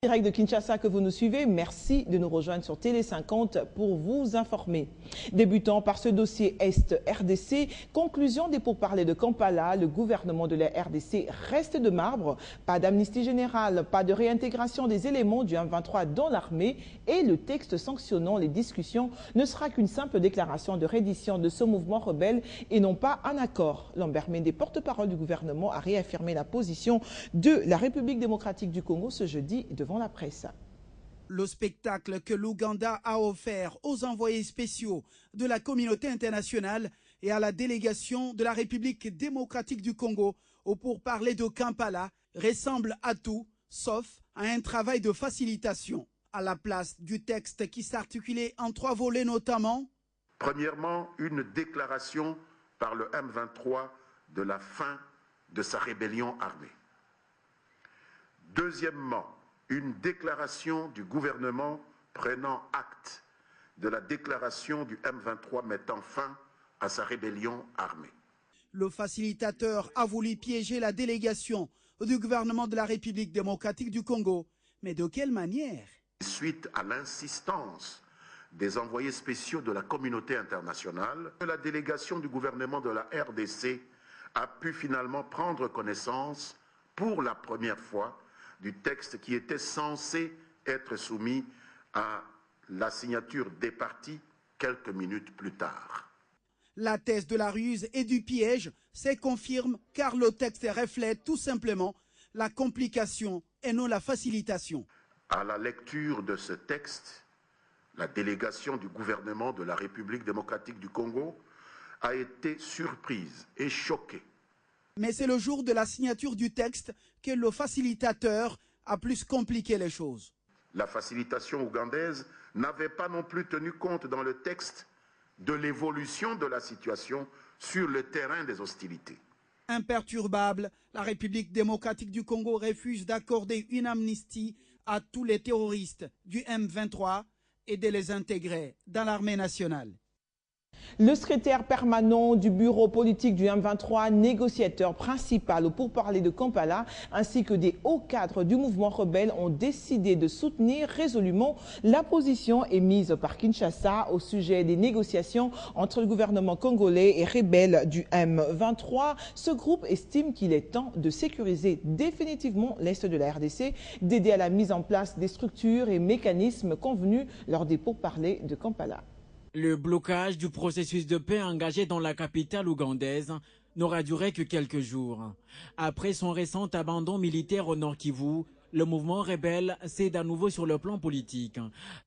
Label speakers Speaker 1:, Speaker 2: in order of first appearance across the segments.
Speaker 1: Direct de Kinshasa que vous nous suivez, merci de nous rejoindre sur Télé 50 pour vous informer. Débutant par ce dossier Est-RDC, conclusion des pourparlers de Kampala, le gouvernement de la RDC reste de marbre. Pas d'amnistie générale, pas de réintégration des éléments du M23 dans l'armée et le texte sanctionnant les discussions ne sera qu'une simple déclaration de reddition de ce mouvement rebelle et non pas un accord. Lambert Mende, porte-parole du gouvernement, a réaffirmé la position de la République démocratique du Congo ce jeudi devant la presse.
Speaker 2: Le spectacle que l'Ouganda a offert aux envoyés spéciaux de la communauté internationale et à la délégation de la République démocratique du Congo au pourparlers de Kampala ressemble à tout, sauf à un travail de facilitation. À la place du texte qui s'articulait en 3 volets notamment.
Speaker 3: Premièrement, une déclaration par le M23 de la fin de sa rébellion armée. Deuxièmement, une déclaration du gouvernement prenant acte de la déclaration du M23 mettant fin à sa rébellion armée.
Speaker 2: Le facilitateur a voulu piéger la délégation du gouvernement de la République démocratique du Congo. Mais de quelle manière?
Speaker 3: Suite à l'insistance des envoyés spéciaux de la communauté internationale, la délégation du gouvernement de la RDC a pu finalement prendre connaissance pour la première fois du texte qui était censé être soumis à la signature des parties quelques minutes plus tard.
Speaker 2: La thèse de la ruse et du piège se confirme car le texte reflète tout simplement la complication et non la facilitation.
Speaker 3: À la lecture de ce texte, la délégation du gouvernement de la République démocratique du Congo a été surprise et choquée.
Speaker 2: Mais c'est le jour de la signature du texte que le facilitateur a plus compliqué les choses.
Speaker 3: La facilitation ougandaise n'avait pas non plus tenu compte dans le texte de l'évolution de la situation sur le terrain des hostilités.
Speaker 2: Imperturbable, la République démocratique du Congo refuse d'accorder une amnistie à tous les terroristes du M23 et de les intégrer dans l'armée nationale.
Speaker 1: Le secrétaire permanent du bureau politique du M23, négociateur principal au pourparlers de Kampala, ainsi que des hauts cadres du mouvement rebelle ont décidé de soutenir résolument la position émise par Kinshasa au sujet des négociations entre le gouvernement congolais et rebelles du M23. Ce groupe estime qu'il est temps de sécuriser définitivement l'Est de la RDC, d'aider à la mise en place des structures et mécanismes convenus lors des pourparlers de Kampala.
Speaker 4: Le blocage du processus de paix engagé dans la capitale ougandaise n'aura duré que quelques jours. Après son récent abandon militaire au Nord Kivu, le mouvement rebelle cède à nouveau sur le plan politique.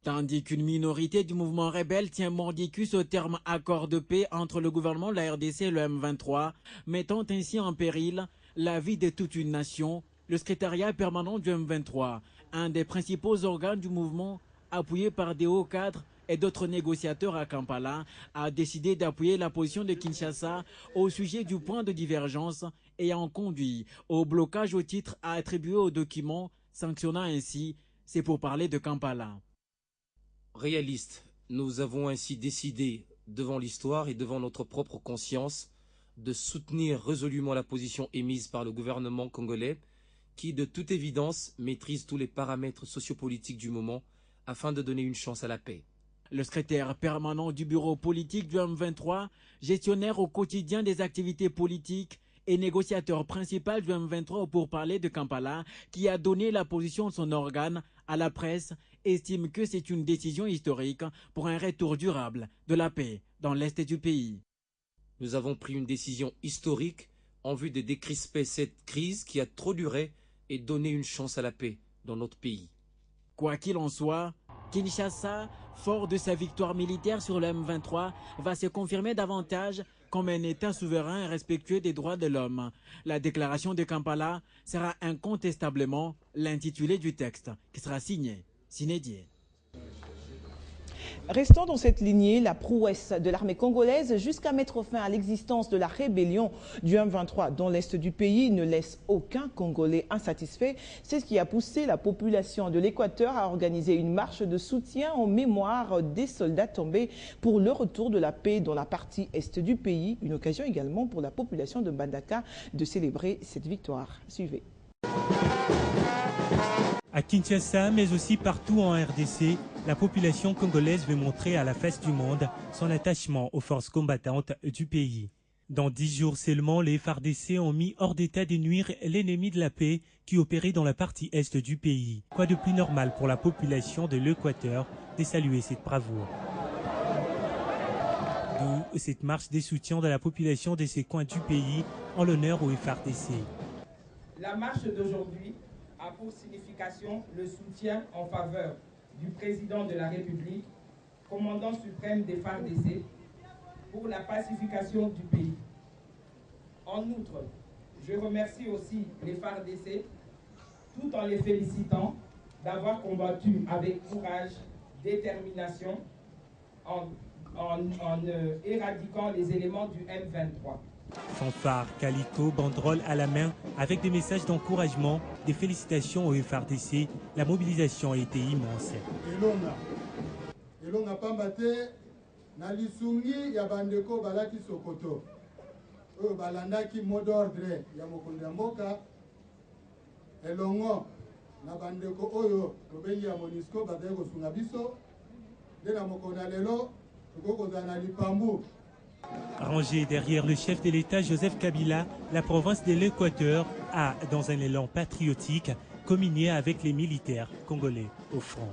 Speaker 4: Tandis qu'une minorité du mouvement rebelle tient mordicus au terme accord de paix entre le gouvernement de la RDC et le M23, mettant ainsi en péril la vie de toute une nation, le secrétariat permanent du M23, un des principaux organes du mouvement, appuyé par des hauts cadres et d'autres négociateurs à Kampala, a décidé d'appuyer la position de Kinshasa au sujet du point de divergence ayant conduit au blocage au titre à attribuer au document, sanctionnant ainsi ces pourparlers de Kampala.
Speaker 5: Réaliste, nous avons ainsi décidé, devant l'histoire et devant notre propre conscience, de soutenir résolument la position émise par le gouvernement congolais, qui, de toute évidence, maîtrise tous les paramètres sociopolitiques du moment afin de donner une chance à la paix.
Speaker 4: Le secrétaire permanent du bureau politique du M23, gestionnaire au quotidien des activités politiques et négociateur principal du M23 pour parler de Kampala, qui a donné la position de son organe à la presse, estime que c'est une décision historique pour un retour durable de la paix dans l'Est du pays.
Speaker 5: Nous avons pris une décision historique en vue de décrisper cette crise qui a trop duré et donner une chance à la paix dans notre pays.
Speaker 4: Quoi qu'il en soit, Kinshasa, fort de sa victoire militaire sur le M23, va se confirmer davantage comme un État souverain et respectueux des droits de l'homme. La déclaration de Kampala sera incontestablement l'intitulé du texte, qui sera signé, sine die.
Speaker 1: Restons dans cette lignée, la prouesse de l'armée congolaise jusqu'à mettre fin à l'existence de la rébellion du M23 dans l'est du pays ne laisse aucun Congolais insatisfait. C'est ce qui a poussé la population de l'Équateur à organiser une marche de soutien en mémoire des soldats tombés pour le retour de la paix dans la partie est du pays. Une occasion également pour la population de Mbandaka de célébrer cette victoire. Suivez.
Speaker 6: À À Kinshasa, mais aussi partout en RDC, la population congolaise veut montrer à la face du monde son attachement aux forces combattantes du pays. Dans 10 jours seulement, les FARDC ont mis hors d'état de nuire l'ennemi de la paix qui opérait dans la partie est du pays. Quoi de plus normal pour la population de l'Équateur de saluer cette bravoure. D'où cette marche des soutiens de la population de ces coins du pays en l'honneur aux FARDC.
Speaker 7: La marche d'aujourd'hui a pour signification le soutien en faveur du président de la République, commandant suprême des FARDC, pour la pacification du pays. En outre, je remercie aussi les FARDC, tout en les félicitant d'avoir combattu avec courage, détermination, en éradiquant les éléments du M23.
Speaker 6: Fanfare, calicot, banderole à la main, avec des messages d'encouragement, des félicitations aux FARDC, la mobilisation a été immense.
Speaker 8: Elonga pambate na lisungi ya bandeko balaki Sokoto. Oyo balandaki mot d'ordre ya mokonzi ya mboka. Elongo na bandeko oyo tobengi ya MONUSCO bazali kosunga biso. Nde na mokolo na lelo tokokozala na lipambu.
Speaker 6: Rangé derrière le chef de l'État Joseph Kabila, la province de l'Équateur a, dans un élan patriotique, communié avec les militaires congolais au front.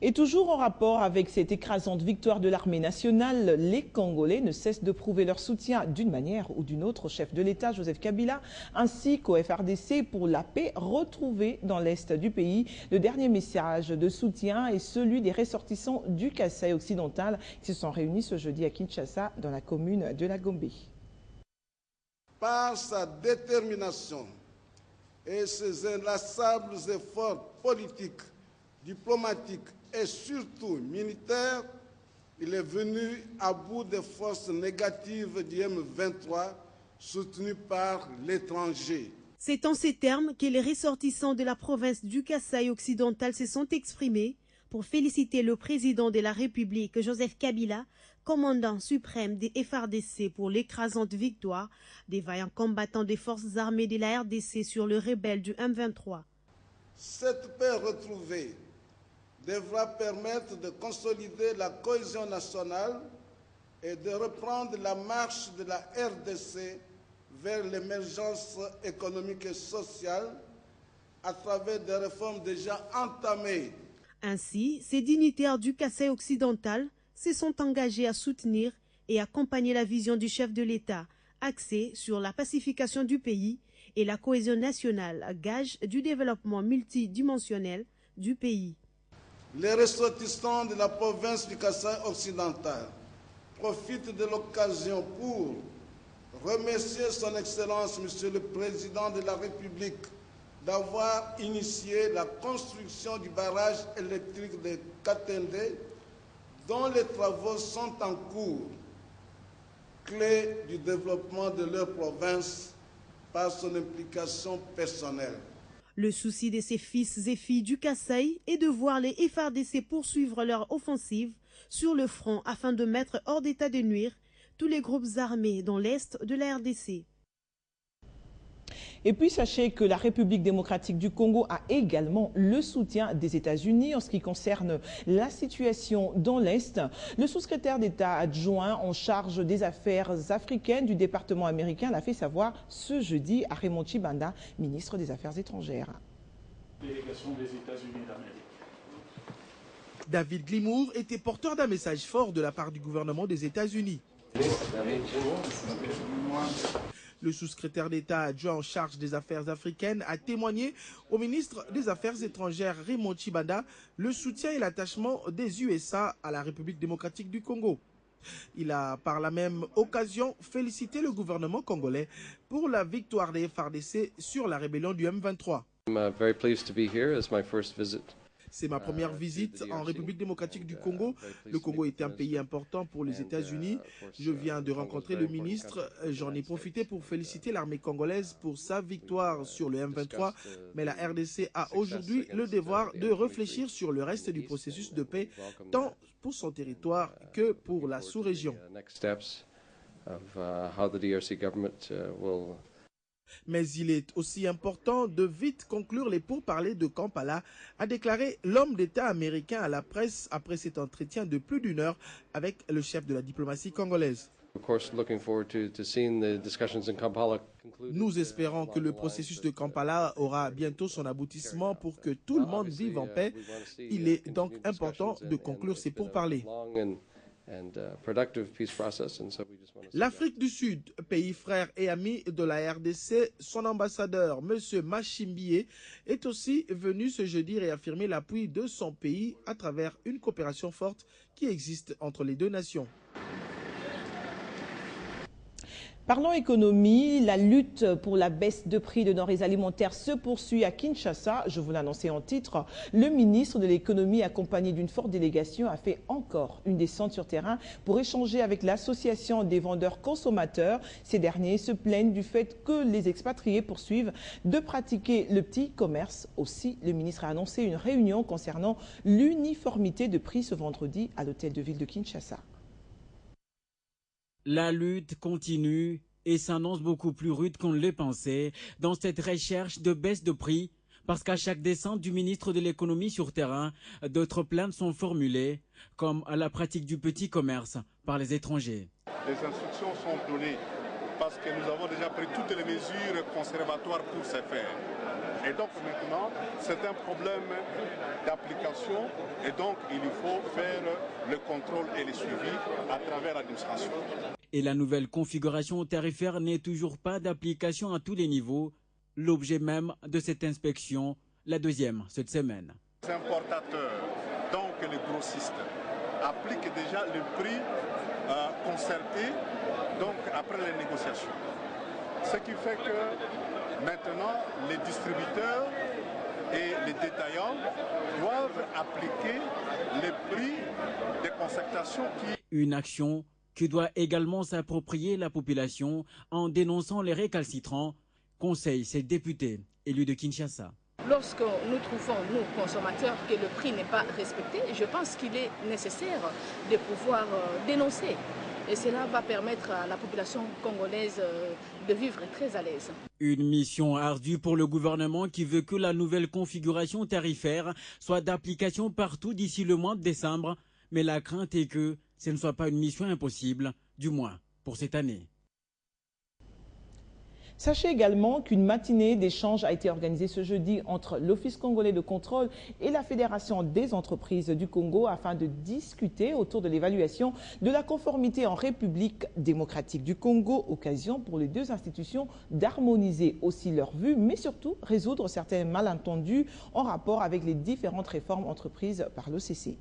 Speaker 1: Et toujours en rapport avec cette écrasante victoire de l'armée nationale, les Congolais ne cessent de prouver leur soutien d'une manière ou d'une autre au chef de l'État, Joseph Kabila, ainsi qu'au FARDC pour la paix retrouvée dans l'est du pays. Le dernier message de soutien est celui des ressortissants du Kasaï occidental qui se sont réunis ce jeudi à Kinshasa, dans la commune de la Gombe.
Speaker 9: Par sa détermination et ses inlassables efforts politiques, diplomatiques et surtout militaire, il est venu à bout des forces négatives du M23 soutenues par l'étranger.
Speaker 10: C'est en ces termes que les ressortissants de la province du Kasaï occidental se sont exprimés pour féliciter le président de la République, Joseph Kabila, commandant suprême des FARDC pour l'écrasante victoire des vaillants combattants des forces armées de la RDC sur le rebelle du M23.
Speaker 9: Cette paix retrouvée devra permettre de consolider la cohésion nationale et de reprendre la marche de la RDC vers l'émergence économique et sociale à travers des réformes déjà entamées.
Speaker 10: Ainsi, ces dignitaires du Kasaï occidental se sont engagés à soutenir et accompagner la vision du chef de l'État axée sur la pacification du pays et la cohésion nationale, gage du développement multidimensionnel du pays.
Speaker 9: Les ressortissants de la province du Kasaï occidental profitent de l'occasion pour remercier son Excellence, Monsieur le Président de la République, d'avoir initié la construction du barrage électrique de Katende, dont les travaux sont en cours, clé du développement de leur province par son implication personnelle.
Speaker 10: Le souci de ses fils et filles du Kasaï est de voir les FARDC poursuivre leur offensive sur le front afin de mettre hors d'état de nuire tous les groupes armés dans l'est de la RDC.
Speaker 1: Et puis sachez que la République démocratique du Congo a également le soutien des États-Unis en ce qui concerne la situation dans l'Est. Le sous-secrétaire d'État adjoint en charge des affaires africaines du département américain l'a fait savoir ce jeudi à Raymond Tshibanda, ministre des Affaires étrangères.
Speaker 11: Délégation des États-Unis d'Amérique.
Speaker 2: David Glimour était porteur d'un message fort de la part du gouvernement des États-Unis. Le sous-secrétaire d'État adjoint en charge des affaires africaines a témoigné au ministre des Affaires étrangères Raymond Tshibanda le soutien et l'attachement des USA à la République démocratique du Congo. Il a par la même occasion félicité le gouvernement congolais pour la victoire des FARDC sur la rébellion du M23. C'est ma première visite en République démocratique du Congo. Le Congo est un pays important pour les États-Unis. Je viens de rencontrer le ministre. J'en ai profité pour féliciter l'armée congolaise pour sa victoire sur le M23. Mais la RDC a aujourd'hui le devoir de réfléchir sur le reste du processus de paix, tant pour son territoire que pour la sous-région. Mais il est aussi important de vite conclure les pourparlers de Kampala, a déclaré l'homme d'État américain à la presse après cet entretien de plus d'1 heure avec le chef de la diplomatie congolaise. Nous espérons que le processus de Kampala aura bientôt son aboutissement pour que tout le monde vive en paix. Il est donc important de conclure ces pourparlers. L'Afrique du Sud, pays frère et ami de la RDC, son ambassadeur, M. Machimbié, est aussi venu ce jeudi réaffirmer l'appui de son pays à travers une coopération forte qui existe entre les deux nations.
Speaker 1: Parlons économie, la lutte pour la baisse de prix de denrées alimentaires se poursuit à Kinshasa. Je vous l'annonçais en titre. Le ministre de l'économie, accompagné d'une forte délégation, a fait encore une descente sur terrain pour échanger avec l'association des vendeurs consommateurs. Ces derniers se plaignent du fait que les expatriés poursuivent de pratiquer le petit commerce. Aussi, le ministre a annoncé une réunion concernant l'uniformité de prix ce vendredi à l'hôtel de ville de Kinshasa.
Speaker 4: La lutte continue et s'annonce beaucoup plus rude qu'on ne le pensait dans cette recherche de baisse de prix, parce qu'à chaque descente du ministre de l'économie sur terrain, d'autres plaintes sont formulées, comme à la pratique du petit commerce par les étrangers.
Speaker 12: Les instructions sont données parce que nous avons déjà pris toutes les mesures conservatoires pour ce faire. Et donc maintenant, c'est un problème d'application et donc il faut faire le contrôle et le suivi à travers l'administration.
Speaker 4: Et la nouvelle configuration tarifaire n'est toujours pas d'application à tous les niveaux. L'objet même de cette inspection, la deuxième cette semaine.
Speaker 12: Les importateurs, donc les grossistes, appliquent déjà le prix concerté donc après les négociations. Ce qui fait que maintenant, les distributeurs et les détaillants doivent appliquer les prix de concertation
Speaker 4: Une action qui doit également s'approprier la population en dénonçant les récalcitrants, conseille ces députés élus de Kinshasa.
Speaker 13: Lorsque nous trouvons, nous consommateurs, que le prix n'est pas respecté, je pense qu'il est nécessaire de pouvoir dénoncer. Et cela va permettre à la population congolaise de vivre très à l'aise.
Speaker 4: Une mission ardue pour le gouvernement qui veut que la nouvelle configuration tarifaire soit d'application partout d'ici le mois de décembre. Mais la crainte est que ce ne soit pas une mission impossible, du moins pour cette année.
Speaker 1: Sachez également qu'une matinée d'échange a été organisée ce jeudi entre l'Office congolais de contrôle et la Fédération des entreprises du Congo afin de discuter autour de l'évaluation de la conformité en République démocratique du Congo, occasion pour les deux institutions d'harmoniser aussi leurs vues, mais surtout résoudre certains malentendus en rapport avec les différentes réformes entreprises par l'OCC.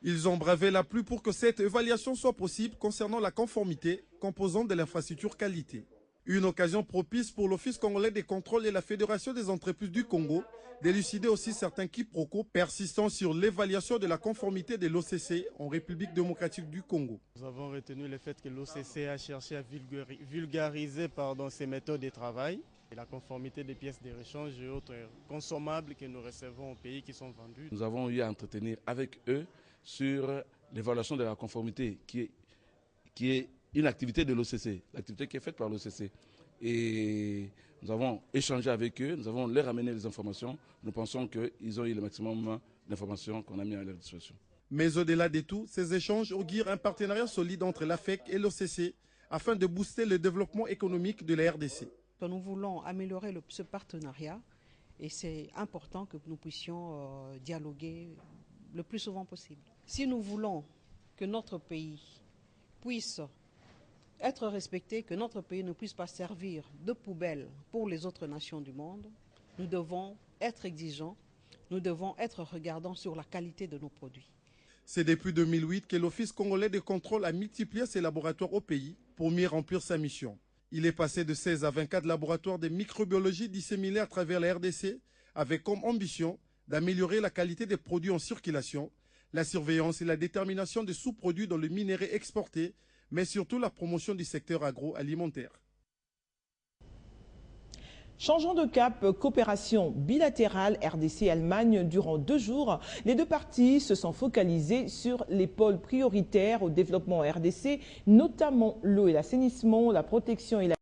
Speaker 14: Ils ont bravé la pluie pour que cette évaluation soit possible concernant la conformité, composante de l'infrastructure qualité. Une occasion propice pour l'Office congolais des contrôles et la Fédération des entreprises du Congo d'élucider aussi certains quiproquos persistants sur l'évaluation de la conformité de l'OCC en République démocratique du Congo.
Speaker 15: Nous avons retenu le fait que l'OCC a cherché à vulgariser ses méthodes de travail et la conformité des pièces de rechange et autres consommables que nous recevons au pays qui sont vendus.
Speaker 16: Nous avons eu à entretenir avec eux sur l'évaluation de la conformité qui est une activité de l'OCC, l'activité qui est faite par l'OCC. Et nous avons échangé avec eux, nous avons leur ramené les informations. Nous pensons qu'ils ont eu le maximum d'informations qu'on a mis à leur disposition.
Speaker 14: Mais au-delà de tout, ces échanges augurent un partenariat solide entre l'AFEC et l'OCC afin de booster le développement économique de la RDC.
Speaker 17: Nous voulons améliorer ce partenariat et c'est important que nous puissions dialoguer le plus souvent possible. Si nous voulons que notre pays puisse être respecté, que notre pays ne puisse pas servir de poubelle pour les autres nations du monde, nous devons être exigeants, nous devons être regardants sur la qualité de nos produits.
Speaker 14: C'est depuis 2008 que l'Office congolais de contrôle a multiplié ses laboratoires au pays pour mieux remplir sa mission. Il est passé de 16 à 24 laboratoires de microbiologie disséminés à travers la RDC, avec comme ambition d'améliorer la qualité des produits en circulation, la surveillance et la détermination des sous-produits dans le minerai exporté, mais surtout la promotion du secteur agroalimentaire.
Speaker 1: Changeons de cap, coopération bilatérale RDC-Allemagne durant 2 jours. Les deux parties se sont focalisées sur les pôles prioritaires au développement RDC, notamment l'eau et l'assainissement, la protection et la